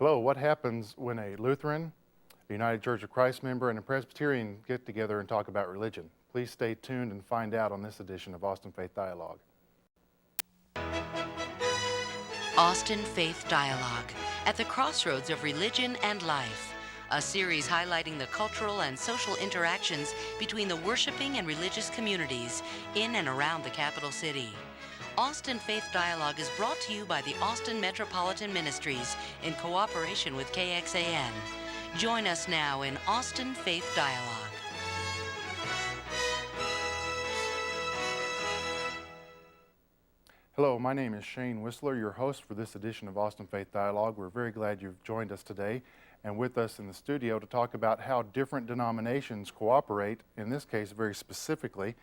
Hello, what happens when a Lutheran, a United Church of Christ member, and a Presbyterian get together and talk about religion? Please stay tuned and find out on this edition of Austin Faith Dialogue. Austin Faith Dialogue, at the crossroads of religion and life. A series highlighting the cultural and social interactions between the worshiping and religious communities in and around the capital city. Austin Faith Dialogue is brought to you by the Austin Metropolitan Ministries in cooperation with KXAN. Join us now in Austin Faith Dialogue. Hello, my name is Shane Whistler, your host for this edition of Austin Faith Dialogue. We're very glad you've joined us today and with us in the studio to talk about how different denominations cooperate. In this case, very specifically,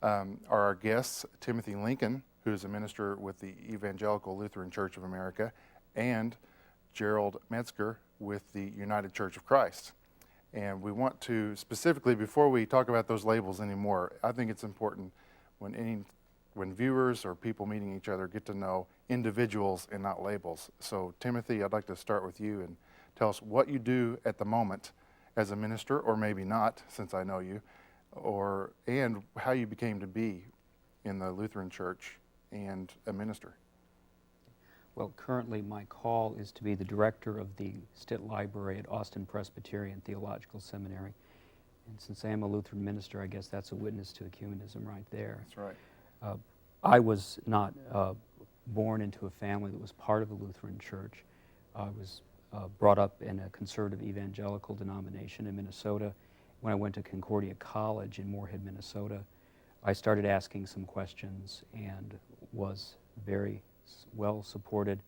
are our guests, Timothy Lincoln, who is a minister with the Evangelical Lutheran Church of America, and Gerald Metzger with the United Church of Christ. And we want to specifically, before we talk about those labels anymore, I think it's important when viewers or people meeting each other get to know individuals and not labels. So Timothy, I'd like to start with you and tell us what you do at the moment as a minister, or maybe not, since I know you, and how you became to be in the Lutheran Church and a minister. Well, currently my call is to be the director of the Stitt Library at Austin Presbyterian Theological Seminary. And since I am a Lutheran minister, I guess that's a witness to ecumenism right there. That's right. I was not born into a family that was part of the Lutheran Church. I was brought up in a conservative evangelical denomination in Minnesota. When I went to Concordia College in Moorhead, Minnesota, I started asking some questions and was very well supported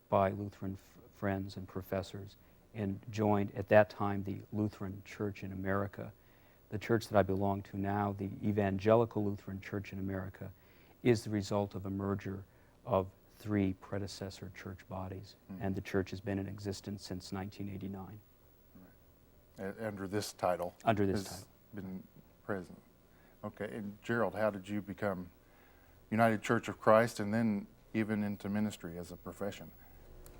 by Lutheran friends and professors, and joined at that time the Lutheran Church in America. The church that I belong to now, the Evangelical Lutheran Church in America, is the result of a merger of three predecessor church bodies, and the church has been in existence since 1989. Right. Under this title? Under this title. Been present. Okay, and Gerald, how did you become United Church of Christ and then even into ministry as a profession?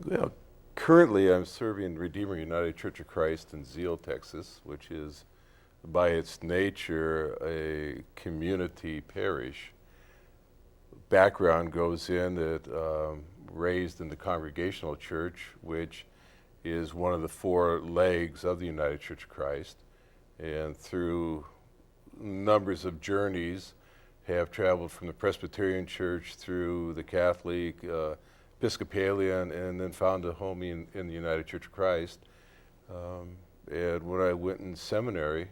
Well, currently I'm serving Redeemer United Church of Christ in Zeal, Texas, which is by its nature a community parish. Background goes in that raised in the Congregational Church, which is one of the four legs of the United Church of Christ, and through numbers of journeys have traveled from the Presbyterian Church through the Catholic, Episcopalian, and then found a home in the United Church of Christ. And when I went in seminary,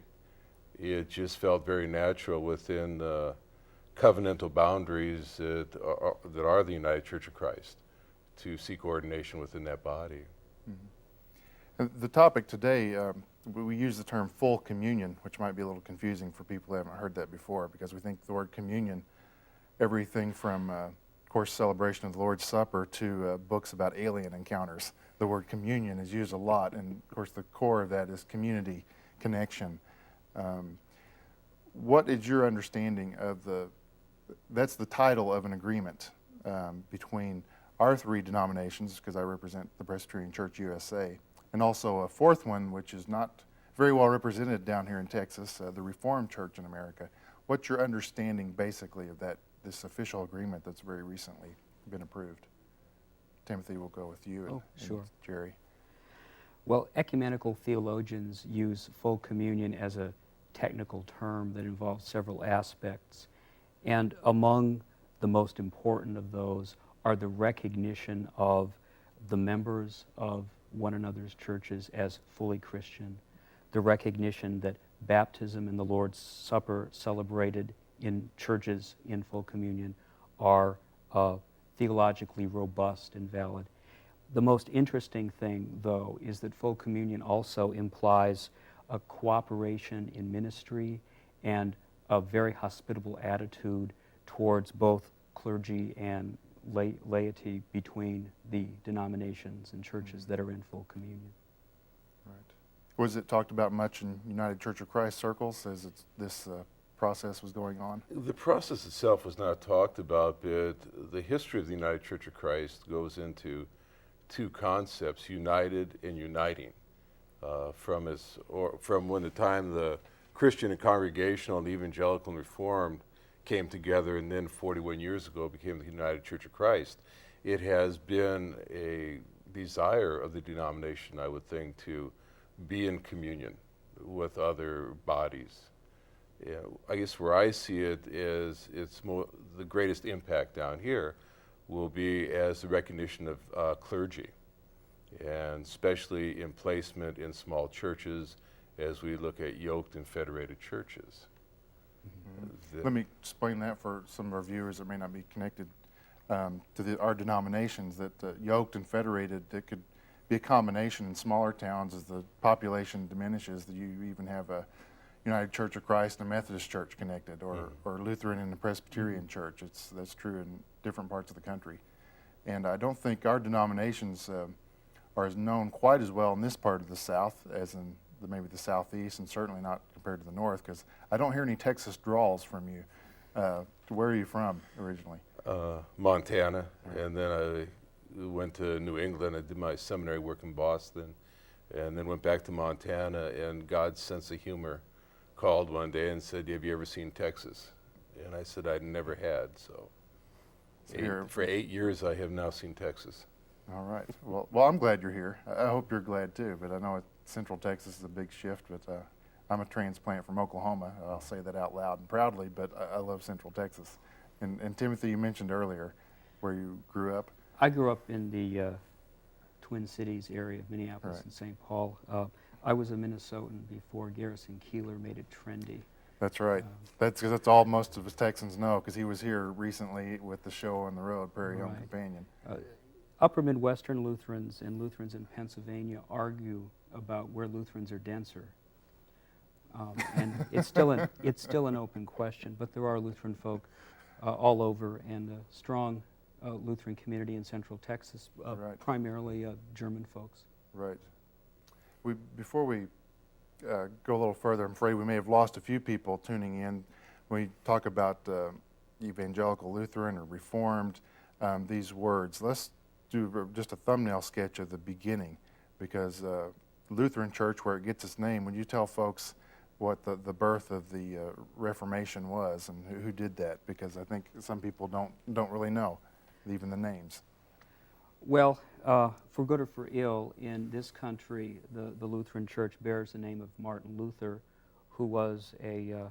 it just felt very natural within covenantal boundaries that are the United Church of Christ to seek ordination within that body. Mm-hmm. The topic today, we use the term full communion, which might be a little confusing for people who haven't heard that before, because we think the word communion, everything from, of course, celebration of the Lord's Supper to books about alien encounters. The word communion is used a lot, and of course the core of that is community, connection. What is your understanding of that's the title of an agreement between our three denominations, because I represent the Presbyterian Church USA, and also a fourth one, which is not very well represented down here in Texas, the Reformed Church in America. What's your understanding, basically, of this official agreement that's very recently been approved? Timothy, we'll go with you and Jerry. Well, ecumenical theologians use full communion as a technical term that involves several aspects, and among the most important of those are the recognition of the members of one another's churches as fully Christian, the recognition that baptism and the Lord's Supper celebrated in churches in full communion are theologically robust and valid. The most interesting thing, though, is that full communion also implies a cooperation in ministry and a very hospitable attitude towards both clergy and laity between the denominations and churches that are in full communion. Right. Was it talked about much in United Church of Christ circles as this process was going on? The process itself was not talked about, but the history of the United Church of Christ goes into two concepts, united and uniting, from when the time the Christian and Congregational and Evangelical and Reformed came together, and then 41 years ago became the United Church of Christ. It has been a desire of the denomination, I would think, to be in communion with other bodies. Yeah, I guess where I see it is the greatest impact down here will be as the recognition of clergy, and especially in placement in small churches as we look at yoked and federated churches. Let me explain that for some of our viewers that may not be connected to our denominations, that yoked and federated, that could be a combination in smaller towns as the population diminishes, that you even have a United Church of Christ and a Methodist church connected, or Lutheran and a Presbyterian church. That's true in different parts of the country. And I don't think our denominations are as known quite as well in this part of the South as in maybe the Southeast, and certainly not compared to the North, because I don't hear any Texas drawls from you. Where are you from originally? Montana, and then I went to New England. I did my seminary work in Boston, and then went back to Montana, and God's sense of humor called one day and said, "Have you ever seen Texas?" And I said I'd never had, so for 8 years I have now seen Texas. All right. Well, I'm glad you're here. I hope you're glad too, but I know Central Texas is a big shift, but I'm a transplant from Oklahoma. I'll say that out loud and proudly, but I love Central Texas. And Timothy, you mentioned earlier where you grew up. I grew up in the Twin Cities area of Minneapolis Right. and St. Paul. I was a Minnesotan before Garrison Keillor made it trendy. That's right. That's all most of us Texans know, because he was here recently with the show on the road, Prairie Home Right. Companion. Upper Midwestern Lutherans and Lutherans in Pennsylvania argue about where Lutherans are denser. And it's still an open question, but there are Lutheran folk all over, and a strong Lutheran community in Central Texas, Right. primarily German folks. Right. Before we go a little further, I'm afraid we may have lost a few people tuning in. When we talk about evangelical Lutheran or Reformed, these words, let's do just a thumbnail sketch of the beginning, because Lutheran Church, where it gets its name, would you tell folks what the birth of the Reformation was and who did that? Because I think some people don't really know even the names. Well, for good or for ill, in this country, the Lutheran Church bears the name of Martin Luther, who was a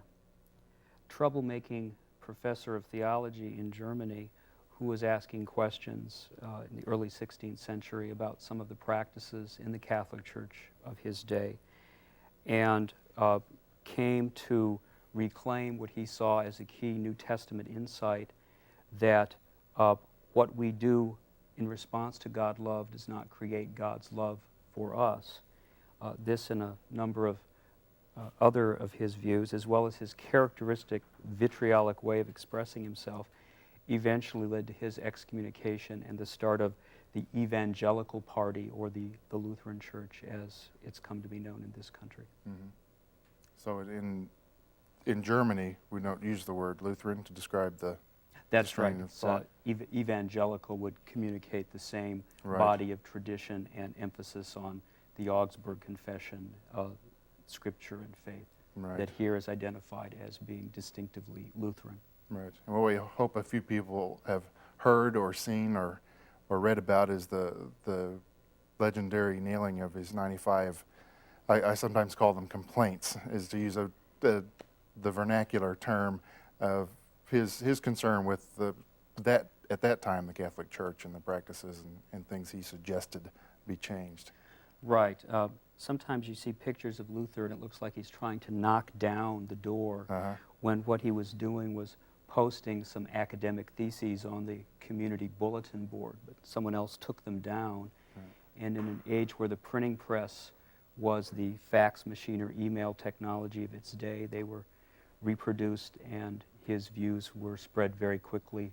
troublemaking professor of theology in Germany who was asking questions in the early 16th century about some of the practices in the Catholic Church of his day, and came to reclaim what he saw as a key New Testament insight, that what we do in response to God's love does not create God's love for us. This and a number of other of his views, as well as his characteristic vitriolic way of expressing himself, eventually led to his excommunication and the start of the Evangelical Party, or the Lutheran Church as it's come to be known in this country. Mm-hmm. So in Germany, we don't use the word Lutheran to describe the That's right. strain of It's, thought. evangelical would communicate the same Right. body of tradition and emphasis on the Augsburg Confession, Scripture and faith, Right. that here is identified as being distinctively Lutheran. Right. And what we hope a few people have heard or seen or read about is the legendary nailing of his 95, I sometimes call them complaints, is to use the vernacular term of his concern with that at that time the Catholic Church and the practices and things he suggested be changed. Right. Sometimes you see pictures of Luther and it looks like he's trying to knock down the door, Uh-huh. when what he was doing was posting some academic theses on the community bulletin board, but someone else took them down. And in an age where the printing press was the fax machine or email technology of its day, they were reproduced, and his views were spread very quickly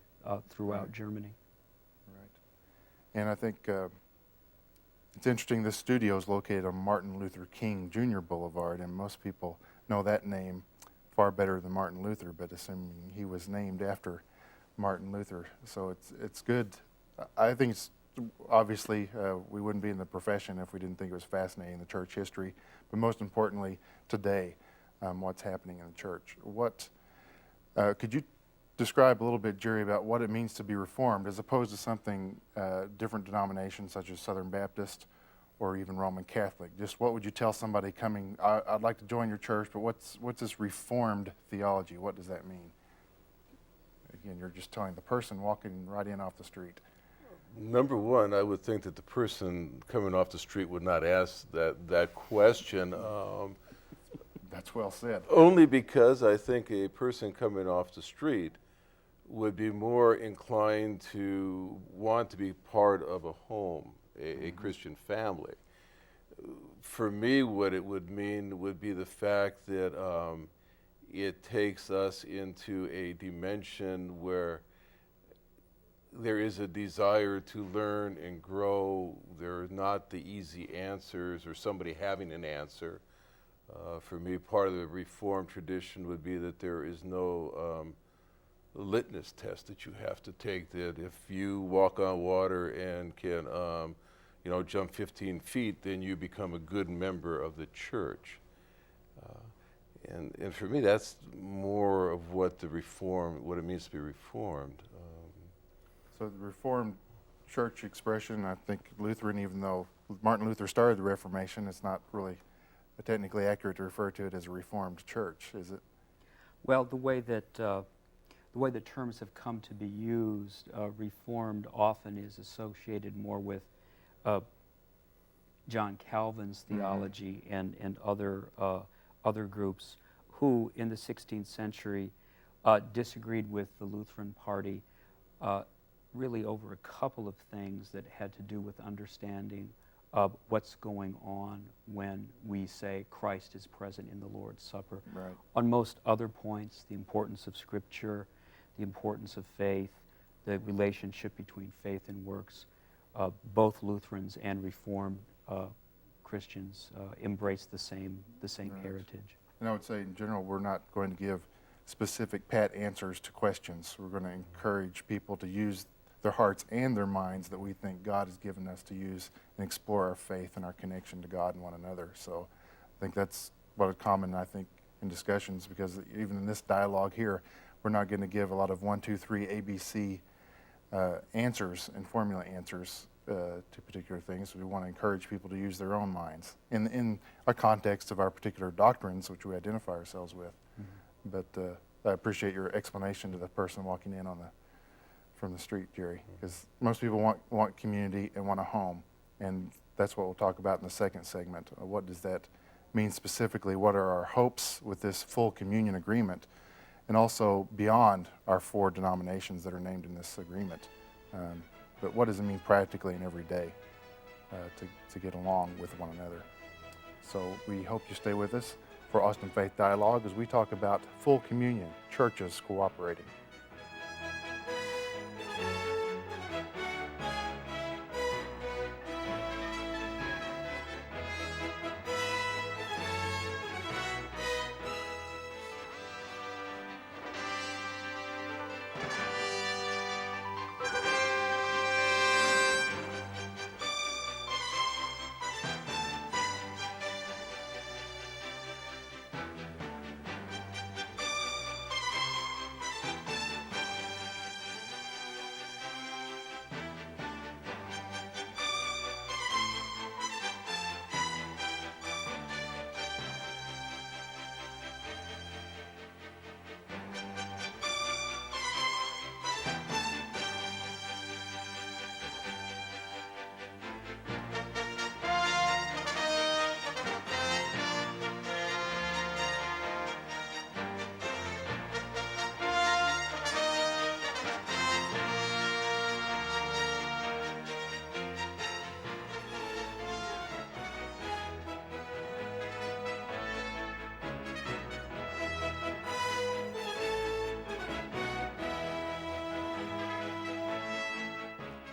throughout Right. Germany. Right. And I think it's interesting, this studio is located on Martin Luther King Jr. Boulevard, and most people know that name far better than Martin Luther, but assuming he was named after Martin Luther. So it's good. I think it's obviously, we wouldn't be in the profession if we didn't think it was fascinating, the church history, but most importantly, today, what's happening in the church. Could you describe a little bit, Jerry, about what it means to be Reformed as opposed to something, different denominations such as Southern Baptist or even Roman Catholic? Just what would you tell somebody coming, I'd like to join your church, but what's this Reformed theology? What does that mean? Again, you're just telling the person walking right in off the street. Number one, I would think that the person coming off the street would not ask that question. That's well said. Only because I think a person coming off the street would be more inclined to want to be part of a home, a Christian family. For me, what it would mean would be the fact that it takes us into a dimension where there is a desire to learn and grow. There are not the easy answers or somebody having an answer. For me, part of the Reformed tradition would be that there is no litmus test that you have to take, that if you walk on water and can jump 15 feet, then you become a good member of the church. And for me, that's more of what it means to be Reformed. So the Reformed church expression, I think Lutheran, even though Martin Luther started the Reformation, it's not really technically accurate to refer to it as a Reformed church, is it? Well, the way that the terms have come to be used, Reformed often is associated more with John Calvin's theology and other groups who, in the 16th century, disagreed with the Lutheran Party really over a couple of things that had to do with understanding of what's going on when we say Christ is present in the Lord's Supper. Right. On most other points, the importance of Scripture, the importance of faith, the relationship between faith and works, both Lutherans and Reformed Christians embrace the same Right. heritage. And I would say in general, we're not going to give specific pat answers to questions. We're going to encourage people to use their hearts and their minds that we think God has given us to use and explore our faith and our connection to God and one another. So I think that's what is common, I think, in discussions, because even in this dialogue here, we're not going to give a lot of 1, 2, 3 ABC answers and formula answers to particular things. We want to encourage people to use their own minds in a context of our particular doctrines, which we identify ourselves with. Mm-hmm. But I appreciate your explanation to the person walking in from the street, Jerry, because most people want community and want a home, and that's what we'll talk about in the second segment. What does that mean specifically? What are our hopes with this full communion agreement, and also beyond our 4 denominations that are named in this agreement? But what does it mean practically and every day to get along with one another? So we hope you stay with us for Austin Faith Dialogue as we talk about full communion, churches cooperating.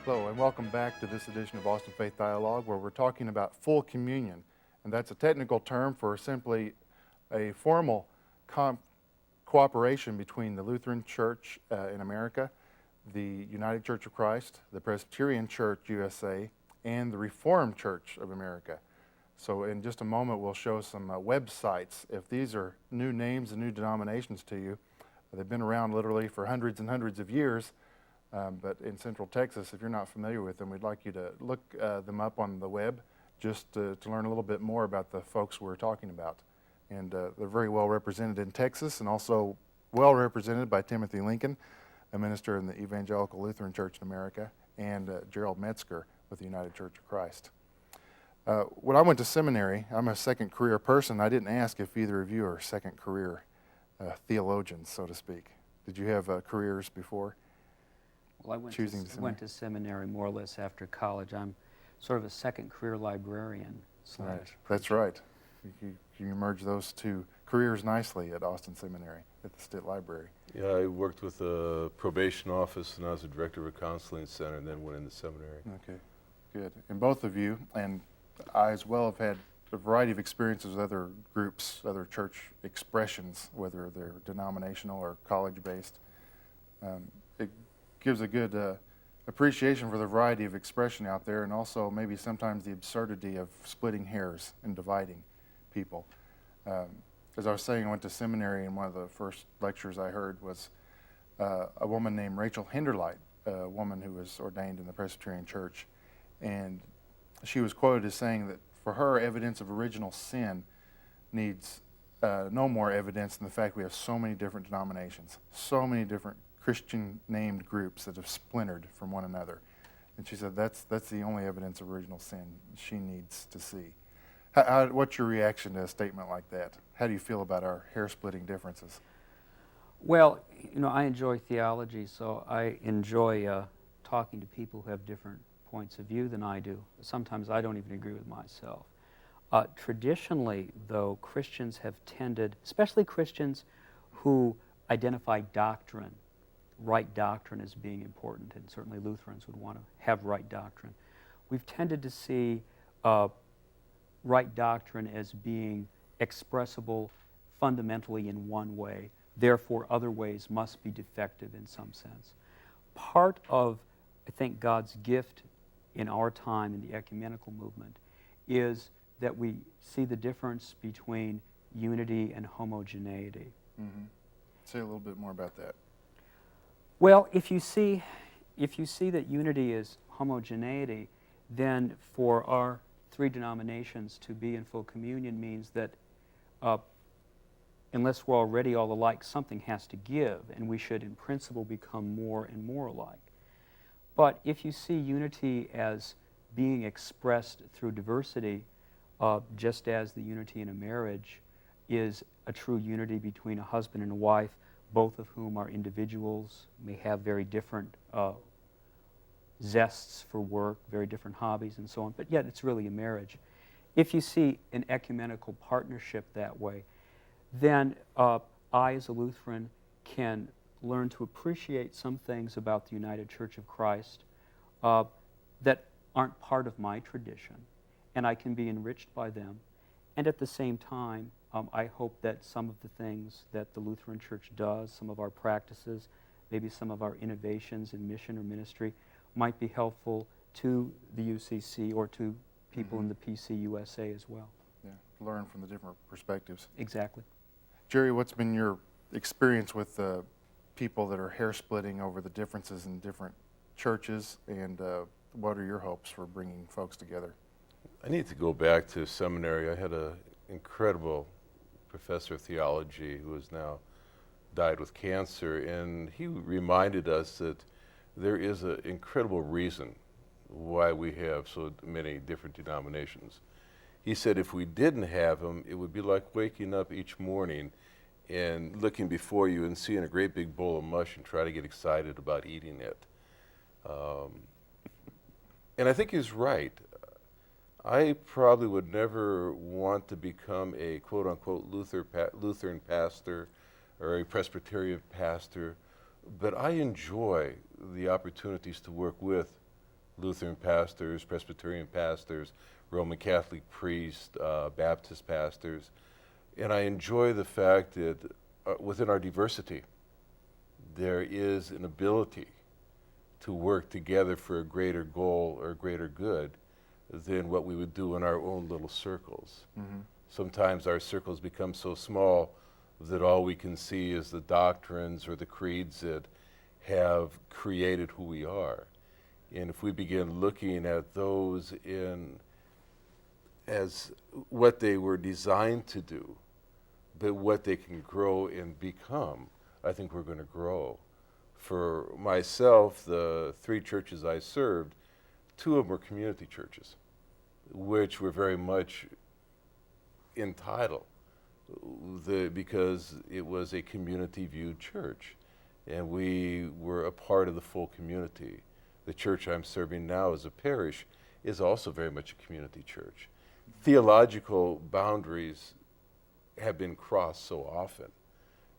Hello, and welcome back to this edition of Austin Faith Dialogue, where we're talking about full communion. And that's a technical term for simply a formal cooperation between the Lutheran Church in America, the United Church of Christ, the Presbyterian Church USA, and the Reformed Church of America. So in just a moment, we'll show some websites. If these are new names and new denominations to you, they've been around literally for hundreds and hundreds of years, but in Central Texas, if you're not familiar with them, we'd like you to look them up on the web just to learn a little bit more about the folks we're talking about. And they're very well represented in Texas, and also well represented by Timothy Lincoln, a minister in the Evangelical Lutheran Church in America, and Gerald Metzger with the United Church of Christ. When I went to seminary, I'm a second career person. I didn't ask if either of you are second career theologians, so to speak. Did you have careers before? Well, I went to seminary more or less after college. I'm sort of a second career librarian. Right. That's right. You merge those two careers nicely at Austin Seminary, at the Stitt Library. Yeah, I worked with the probation office, and I was the director of a counseling center, and then went into seminary. Okay, good. And both of you, and I as well, have had a variety of experiences with other groups, other church expressions, whether they're denominational or college-based. It gives a good appreciation for the variety of expression out there, and also maybe sometimes the absurdity of splitting hairs and dividing people. As I was saying, I went to seminary, and one of the first lectures I heard was a woman named Rachel Hinderlight, a woman who was ordained in the Presbyterian Church, and she was quoted as saying that for her, evidence of original sin needs no more evidence than the fact we have so many different denominations, so many different Christian named groups that have splintered from one another. And she said that's the only evidence of original sin she needs to see. What's your reaction to a statement like that? How do you feel about our hair-splitting differences? Well, I enjoy theology, so I enjoy talking to people who have different points of view than I do. Sometimes I don't even agree with myself. Traditionally, though, Christians have tended, especially Christians who identify doctrine, right doctrine, as being important, and certainly Lutherans would want to have right doctrine. We've tended to see right doctrine as being expressible fundamentally in one way, therefore other ways must be defective in some sense. Part of, I think, God's gift in our time in the ecumenical movement is that we see the difference between unity and homogeneity. Mm-hmm. Say a little bit more about that. Well, if you see that unity is homogeneity, then for our three denominations to be in full communion means that unless we're already all alike, something has to give, and we should in principle become more and more alike. But if you see unity as being expressed through diversity, just as the unity in a marriage is a true unity between a husband and a wife, both of whom are individuals, may have very different zests for work, very different hobbies and so on, but yet it's really a marriage. If you see an ecumenical partnership that way, then I, as a Lutheran, can learn to appreciate some things about the United Church of Christ that aren't part of my tradition, and I can be enriched by them. And at the same time, I hope that some of the things that the Lutheran Church does, some of our practices, maybe some of our innovations in mission or ministry, might be helpful to the UCC or to people in the PCUSA as well. Yeah, learn from the different perspectives. Exactly. Jerry, what's been your experience with people that are hair-splitting over the differences in different churches, and what are your hopes for bringing folks together? I need to go back to seminary. I had an incredible professor of theology who has now died with cancer, and he reminded us that there is an incredible reason why we have so many different denominations. He said if we didn't have them, it would be like waking up each morning and looking before you and seeing a great big bowl of mush and try to get excited about eating it. And I think he's right. I probably would never want to become a quote-unquote Lutheran pastor or a Presbyterian pastor, but I enjoy the opportunities to work with Lutheran pastors, Presbyterian pastors, Roman Catholic priests, Baptist pastors, and I enjoy the fact that within our diversity, there is an ability to work together for a greater goal or greater good than what we would do in our own little circles. Sometimes our circles become so small that all we can see is the doctrines or the creeds that have created who we are. And if we begin looking at those as what they were designed to do, but what they can grow and become, I think we're going to grow. For myself, the 3 churches I served, 2 of them were community churches, which were very much entitled because it was a community viewed church, and we were a part of the full community. The church I'm serving now as a parish is also very much a community church. Theological boundaries have been crossed so often,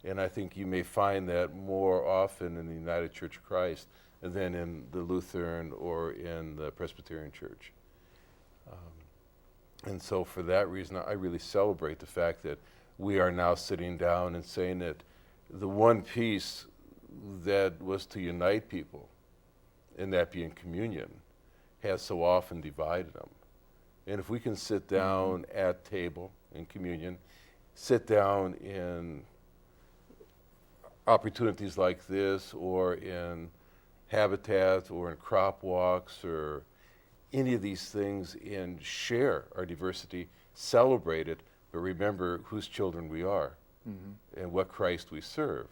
and I think you may find that more often in the United Church of Christ than in the Lutheran or in the Presbyterian Church. And so for that reason, I really celebrate the fact that we are now sitting down and saying that the one piece that was to unite people, and that being communion, has so often divided them. And if we can sit down at table in communion, sit down in opportunities like this, or in Habitat, or in crop walks, or any of these things, and share our diversity, celebrate it, but remember whose children we are and what Christ we serve.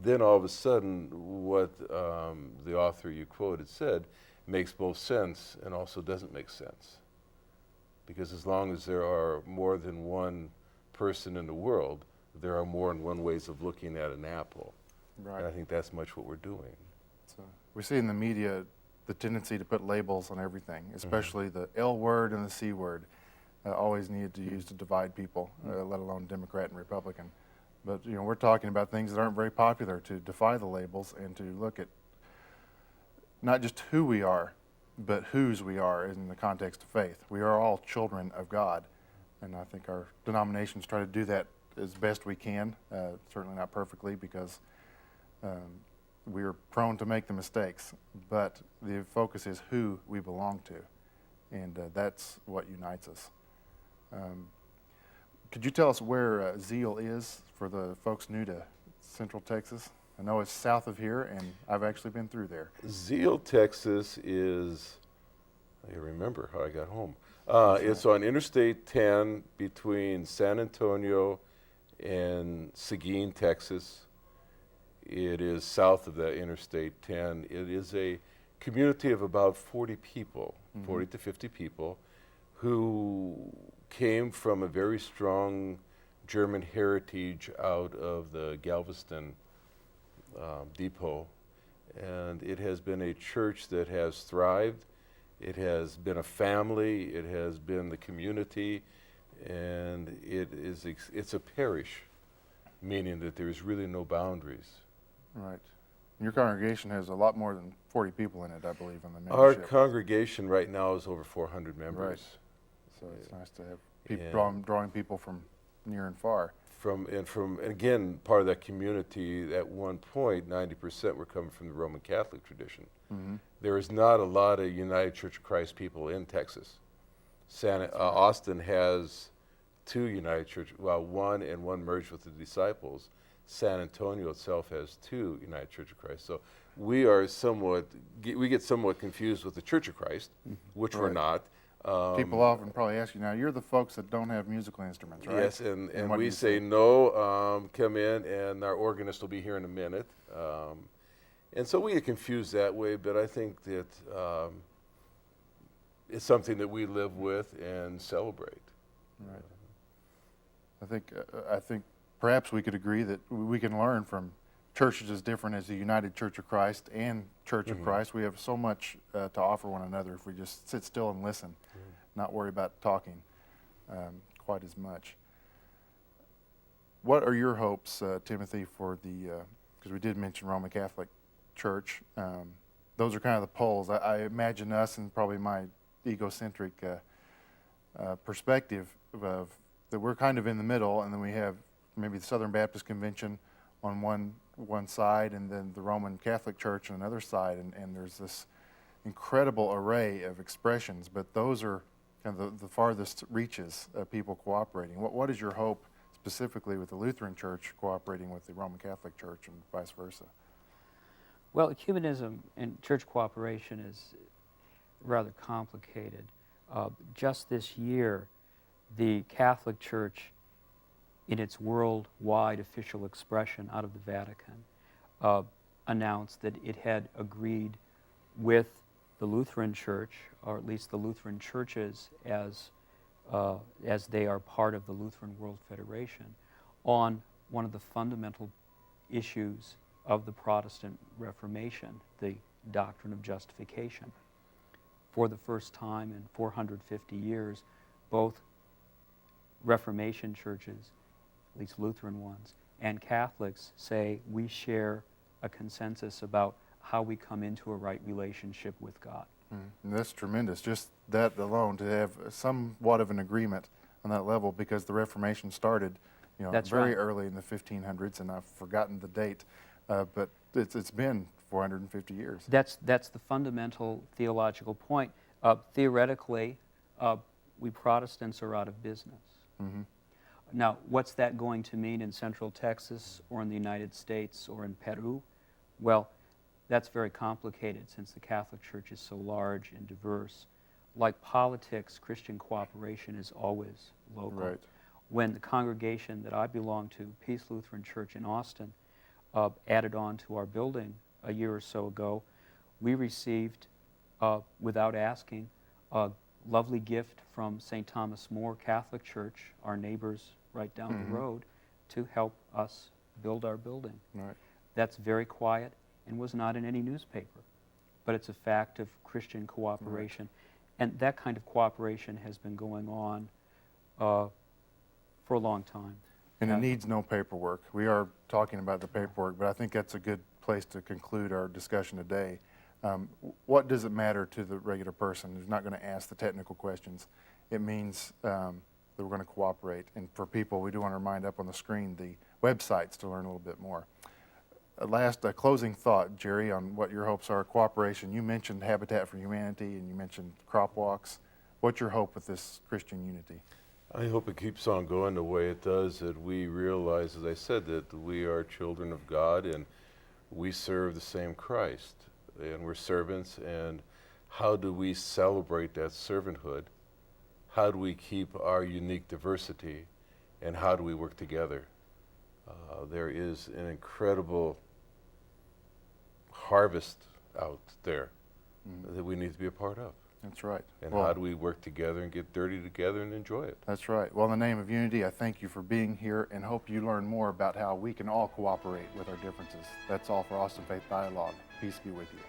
Then all of a sudden, what the author you quoted said makes both sense and also doesn't make sense. Because as long as there are more than one person in the world, there are more than one ways of looking at an apple. Right. And I think that's much what we're doing. So we see in the media the tendency to put labels on everything, especially the L word and the C word, always needed to use to divide people, let alone Democrat and Republican. But we're talking about things that aren't very popular, to defy the labels and to look at not just who we are, but whose we are in the context of faith. We are all children of God, and I think our denominations try to do that as best we can, certainly not perfectly, because we are prone to make the mistakes, but the focus is who we belong to, and that's what unites us. Could you tell us where Zeal is for the folks new to Central Texas? I know it's south of here, and I've actually been through there. Zeal, Texas is, I remember how I got home. It's on Interstate 10 between San Antonio and Seguin, Texas. It is south of that Interstate 10. It is a community of about 40 people, 40 to 50 people, who came from a very strong German heritage out of the Galveston depot. And it has been a church that has thrived. It has been a family. It has been the community. And it's a parish, meaning that there's really no boundaries. Right. Your congregation has a lot more than 40 people in it, I believe, on the Our membership. congregation right now is over 400 members. Right. So it's nice to have people drawing people from near and far. And again, part of that community, at one point, 90% were coming from the Roman Catholic tradition. There is not a lot of United Church of Christ people in Texas. Austin has 2 United Church, well, one merged with the Disciples. San Antonio itself has 2 United Church of Christ. So we get somewhat confused with the Church of Christ, which we're not. People often probably ask you, now, you're the folks that don't have musical instruments, right? Yes, and what do we you say, no, come in, and our organist will be here in a minute. And so we get confused that way, but I think that it's something that we live with and celebrate. Right. I think perhaps we could agree that we can learn from churches as different as the United Church of Christ and Church of Christ. We have so much to offer one another if we just sit still and listen, not worry about talking quite as much. What are your hopes, Timothy, for because we did mention Roman Catholic Church. Those are kind of the poles. I imagine us, and probably my egocentric perspective of that we're kind of in the middle, and then we have maybe the Southern Baptist Convention on one one side, and then the Roman Catholic Church on another side, and there's this incredible array of expressions, but those are kind of the farthest reaches of people cooperating. What is your hope specifically with the Lutheran Church cooperating with the Roman Catholic Church and vice versa? Well, ecumenism and church cooperation is rather complicated. Just this year, the Catholic Church, in its worldwide official expression out of the Vatican, announced that it had agreed with the Lutheran Church, or at least the Lutheran churches as they are part of the Lutheran World Federation, on one of the fundamental issues of the Protestant Reformation, the doctrine of justification. For the first time in 450 years, both Reformation churches, at least Lutheran ones, and Catholics say we share a consensus about how we come into a right relationship with God. And that's tremendous, just that alone, to have somewhat of an agreement on that level, because the Reformation started, That's very right. early in the 1500s, and I've forgotten the date, but it's been 450 years. That's the fundamental theological point. Theoretically, we Protestants are out of business. Now, what's that going to mean in Central Texas or in the United States or in Peru? Well, that's very complicated since the Catholic Church is so large and diverse. Like politics, Christian cooperation is always local. Right. When the congregation that I belong to, Peace Lutheran Church in Austin, added on to our building a year or so ago, we received, without asking, a lovely gift from St. Thomas More Catholic Church, our neighbors right down the road, to help us build our building. Right. That's very quiet and was not in any newspaper, but it's a fact of Christian cooperation. And that kind of cooperation has been going on for a long time. And it needs no paperwork. We are talking about the paperwork, but I think that's a good place to conclude our discussion today. What does it matter to the regular person who's not going to ask the technical questions? It means that we're going to cooperate. And for people, we do want to remind up on the screen the websites to learn a little bit more. A closing thought, Jerry, on what your hopes are, cooperation. You mentioned Habitat for Humanity and you mentioned crop walks. What's your hope with this Christian unity? I hope it keeps on going the way it does, that we realize, as I said, that we are children of God and we serve the same Christ. And we're servants, and how do we celebrate that servanthood? How do we keep our unique diversity? And how do we work together? There is an incredible harvest out there that we need to be a part of. That's right. And Well, how do we work together and get dirty together and enjoy it? that's right. Well, in the name of unity, I thank you for being here and hope you learn more about how we can all cooperate with our differences. That's all for Austin Faith Dialogue. Peace be with you.